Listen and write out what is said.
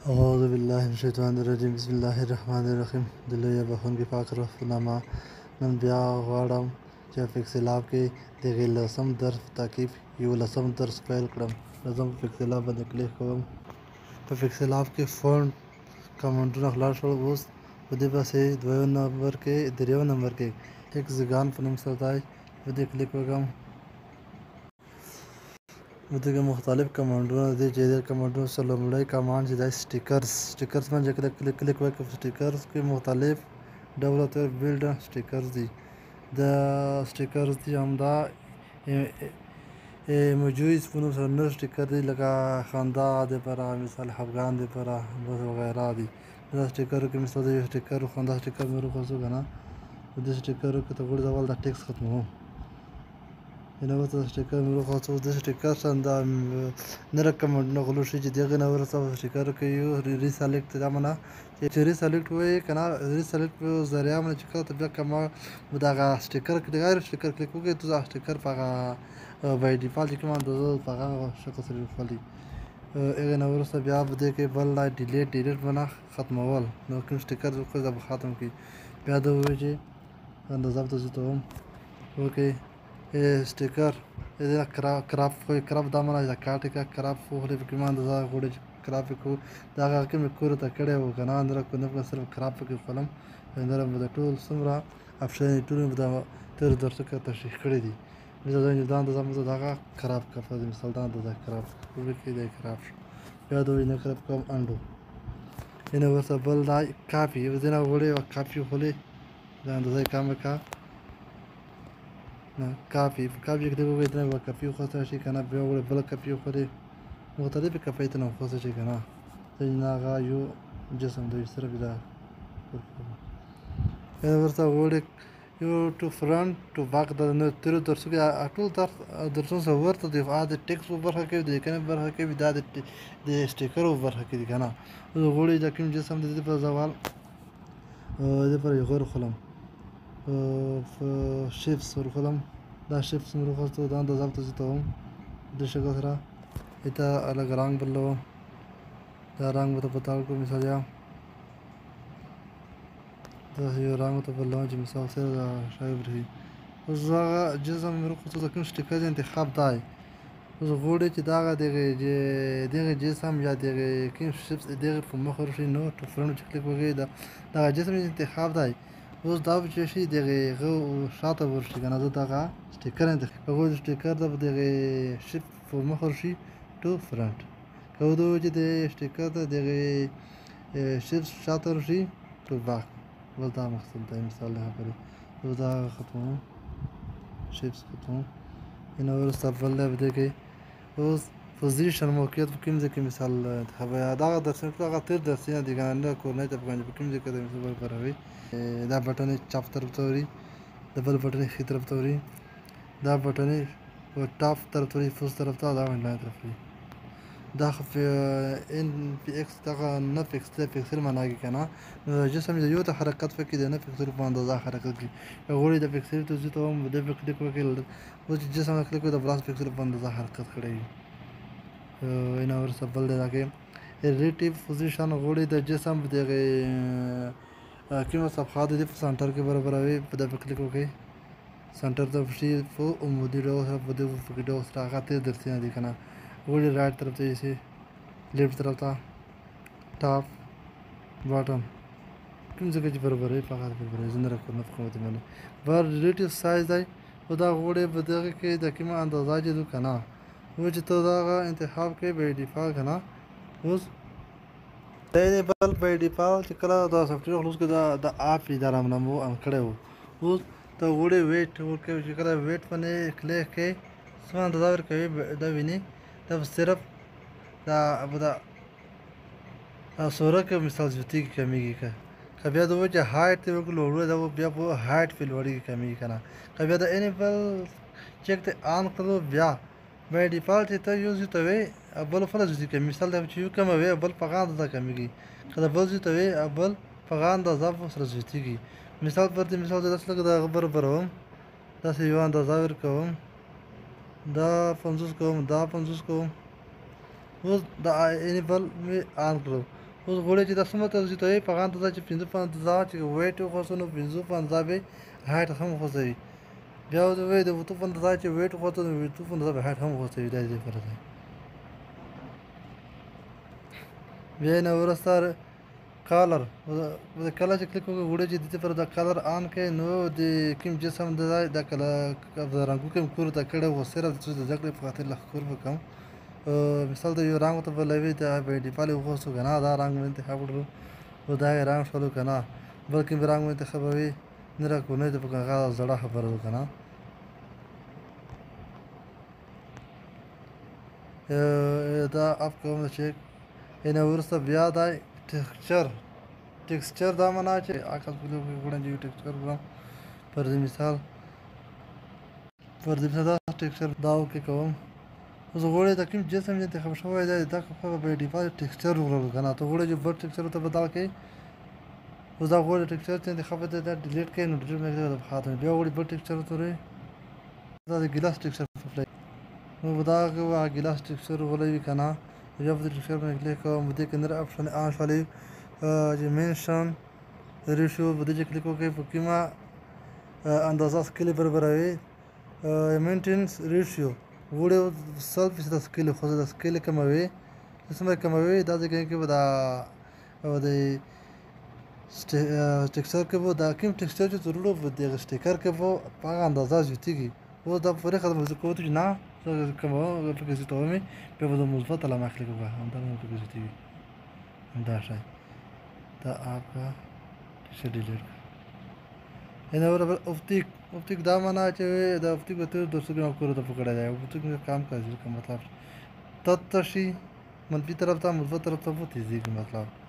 أعوذ بالله من الشیطان الرجیم بسم الله الرحمن الرحیم د لوی بخښونکي پاک رب په نامه نن بیا غواړم چې په فکسلاب کې د هغې لسم درس تعقیب 11 درس پیل کړم. راځم په فکسلاب باندې کلیک کوم. په فکسلاب کې فونټ کمنټونه خلاص شول. اوس په دې پسې درېم نمبر کې هکساګان په نوم سره دی. په دې کلیک وکړم. دغه مختلف کمانډونه دي چې د کمانډونو سره لومړی کمانډ چې دی سټیکرز باندې کلیک وکړئ. په سټیکرز کې مختلف ډوله بیلډ سټیکرز دي. دا سټیکرز دي همدا ایموجیز په نوم سره نور سټیکر دي لکه خندا دپاره مثال خفګان دپاره وغیره دي. دا سټیکرو کې مثال د یو سټیکر خندا سټیکر مې وروخوځو که نه. په دې سټیکرو کې ته ګورې اول دا ټیکس ختموم. اوس د سټیکر مې وروخوځو. د سټیکر سره دا نره کمنټونه غلو شي چې د هغې نه وروسته په سټیکرو کې یو ریسلیکټ دا معنی چې ریسلیکټ وایي که نه. ریسلیکټ په ذریعه باندې چې کله ته بیا دغه سټیکر غیر سټیکر کلیک وکړې ته دا سټیکر په هغه بای ډیفالټ چې کوم اندازه په هغه شکل سره راخلي. هغې نه وروسته بیا په دې کې بل ډیلیټ باندې ختمول. نو کوم سټیکر دا به ختم کړي. بیا دا ووایي چې اندازه به زه کوم اوکې سټیکر کراپ دا معنی چې کاټ یې کړه کراپ وخوري په کومه اندازه غواړې چې کراپ یې کړو. دا هغه کې مې کور ته کړی و که نه اندره نه به صرف کراپ پکې خولم. اندره به د ټول څومره اپشن یې ټول مې د تېرو درسو کې تشریح کړي دي. دا اندازه مې دا کراپ کړه په مثال دا اندازه کراپ وکړي دی کراپ شو. بیا د نه کراپ کوم انډو اینه ورته بل دا کاپي دې نه غواړې کاپي وخولې دا اندازه یې کمه کړه کافي کلیک وکړئ. ته به کافي وخوځول شي که نه. بیا وغواړئ بله کافي وخورئ. مختلفې کافۍ ته نه وخوځول شي که نه. هغه یو جسم دی صرف دا ورته غواړئ یو ټو فرنټ ټو بیک. د تېرو درسو کې ټول درسونو سره ورته دي. هغه د ټیکس په برخه کې د لیکنې په برخه کې دا د سټیکرو په برخه کې دي که نه. غواړئ د کوم جسم د دې په زوال دې پر یې غور خلم شیپس ورخلم. دا شیپس مې وروخوځو. دا اندازه به زه کوم د شکل سره ته الګ رنګ بدلوم. دا رنګ به ته بدل کړو. مثال یا داسې یو رنګ ورته بدلوم چې مثال سره دا شی ورشي. اوس هغه جسم مې وروخوځو. د کوم سټیکر انتخاب دی. اوس غواړئ چې دغه جسم یا دغه کوم شیپس دغه په مخ ورشي. نو ټو فرنټ چې کلیک وکړئ دغه جسم انتخاب دی. اوس دا به چې شي دغه شاته ورشي که نه. زه دغه سټیکر انتخاب کوم. سټیکر ته به دغه شیپ په مخ ورشي ټو فرنټ. که وایو چې د سټیکر ته دغه شیپ شاته ورشي ټو بیک. بل دا مقصد دی مثال د خبرې. زه دا ختموم شیپس ختموم. اینه وروسته بل دی په دې کې اوس پوزیشن موقعیت په کوم ځای کې مثال انتخابوي. دغه درسونه هغه تېر درسونه دي که نه. کورنۍ ته په کوم ځای کې د مثال برابروي. دا بټن یې چپ طرف ته وري. د بل بټن یې ښي طرف ته وري. دا بټن یې ټاپ طرف ته وري فوز طرف ته. دا لاین طرف وري. دا ان پی ایکس دغه نه فکسل معنی که نه. نو جسم د یو ته حرکت وکړي د نه فکسل په اندازه حرکت کړي. که غواړئ د فکسل ته زه ته هم د کلیک وکړئ. اوس چې جسم ته کلیک وکړئ د براس فکسل په اندازه حرکت کړی وي. اینه وروسته بل دی دا کې ریلیټیو پوزیشن. غواړئ د جسم دغه کومه صفحه د دې په سنټر کې برابروي. په دا په کلیک وکړئ. سنټر ته شي په عمودي ډول سره په دې افقي ډول سره هغه تېر درسونه دي که نه. غواړئ رایټ طرف ته یوسئ لیفټ طرف ته ټاپ باټم کوم ځای کې چې برابروي په هغه برابروي. زه نه راکوم نه په کومه باندې بر ریلیټیو سایز دی. او دا غواړئ په دغه کې د کومه اندازه چې دو که نه. و چې ته دغه انتخاب کوې بای ډیفالټ که نه. اوس بل بای ډیفالټ چې کله دا سافټویر خلاص کړي دا اپ یې دا رامنامو ان کړی و. اوس ته غواړئ ویټ ورکوي. چې کله ویټ باندې کلیک کوې څه اندازه ورکوي دا ویني. دا به صرف دا به دا سوره کې مثال زیاتېږي کمیږي. که بیا د وایي چې هایټ ته وکړو لوړوي دا بیا په هایټ پې لوړېږي کمیږي که نه. که بیا د انیبل چیک ته آن کړو بیا بای ډیفالټ ته یو زیاتوي بل فله زیاتې کوي. مثال دا چې یو کموي بل په هغه اندازه کمیږي. که د بل زیاتوي بل په هغه اندازه سره زیاتېږي. مثال پر دې مثال داسې لکه د هغه برابروم. داسې یو اندازه ورکوم. دا 50 کوم دا 50 کوم. اوس د انیبل مې آن کړو. اوس غوړی چې دا څومره توضیح په هغه اندازه چې 55 چې ویټ وخوځو نو 55 به هایټ هم وخوځوي. بیا د 55 چې ویټ وخوځو نو 55 به هایټ هم وخوځوي. دا دې فرق دی. بیا نه وروسته کالر کله چې کلیک وکړو غوړی چې دې پر دا کالر آن کړئ نو د کوم جسم د کله د رنګو کوم کور ته کړی و صرف د زده کړې په خاطر لښکر وکړم. مثال ته یو رنګ ته بلوي دا به ډیفالت وخوځو که نه دا رنګ مې انتخاب کړو نو دا یې رنګ شولو که نه بل کوم رنګ مې انتخابوي نه راکړو نه د په هغه زړه خبره ده که نه. دا اپ کوم د چیک اینه وروسته بیا دا ټیکسچر دا معنا چې عکس وګورئ چې ټیکسچر وګورم پر دې مثال دا ټیکسچر دا اوکې کوم. اوس غوړی د کوم جسم چې انتخاب شوی دی دا به ډیفالت ټیکسچر وګورئ که نه ته غوړی چې بل ټیکسچر ته بدل کړئ. اوس دا غوړی ټیکسچر چې انتخاب دی دا ډیلیټ کړئ نو ډیلیټ مې کړی خاطر بیا غوړی بل ټیکسچر ته وروئ دا د ګیلاس ټیکسچر اپلای نو دا ګیلاس ټیکسچر ولوي که نه بیا په دې ټیکسچر باندې کلیک کوم په دې کې نور اپشن آن شولې چې منشن ریشیو په دې چې کلیک وکړئ په کومه اندازه سکیل برابروي مینټینس ریشیو غوړی 100% سکیل خو د سکیل کموي چې څومره کموي دا ځای کې به دا د ټیکسچر کې به دا کوم ټیکسچر چې ضرورت به دغه سټیکر کې به په هغه اندازه زیاتېږي. اوس دا پورې خدمت زه کوم چې نه کموم پکې زیاتوم بیا به د مثبت علامه کلیک وکړم همدا مې پکې زیاتېږي همدا شی دا آپ کا ټیکسچر ډیلیټ اینه برابر اپتیک دا معنا چې د اپتیک په تیر 200 ګرام کور ته پکړه دی اپتیک کام کوي کا مطلب تت شي منفي طرف ته مثبت طرف ته وتی دی مطلب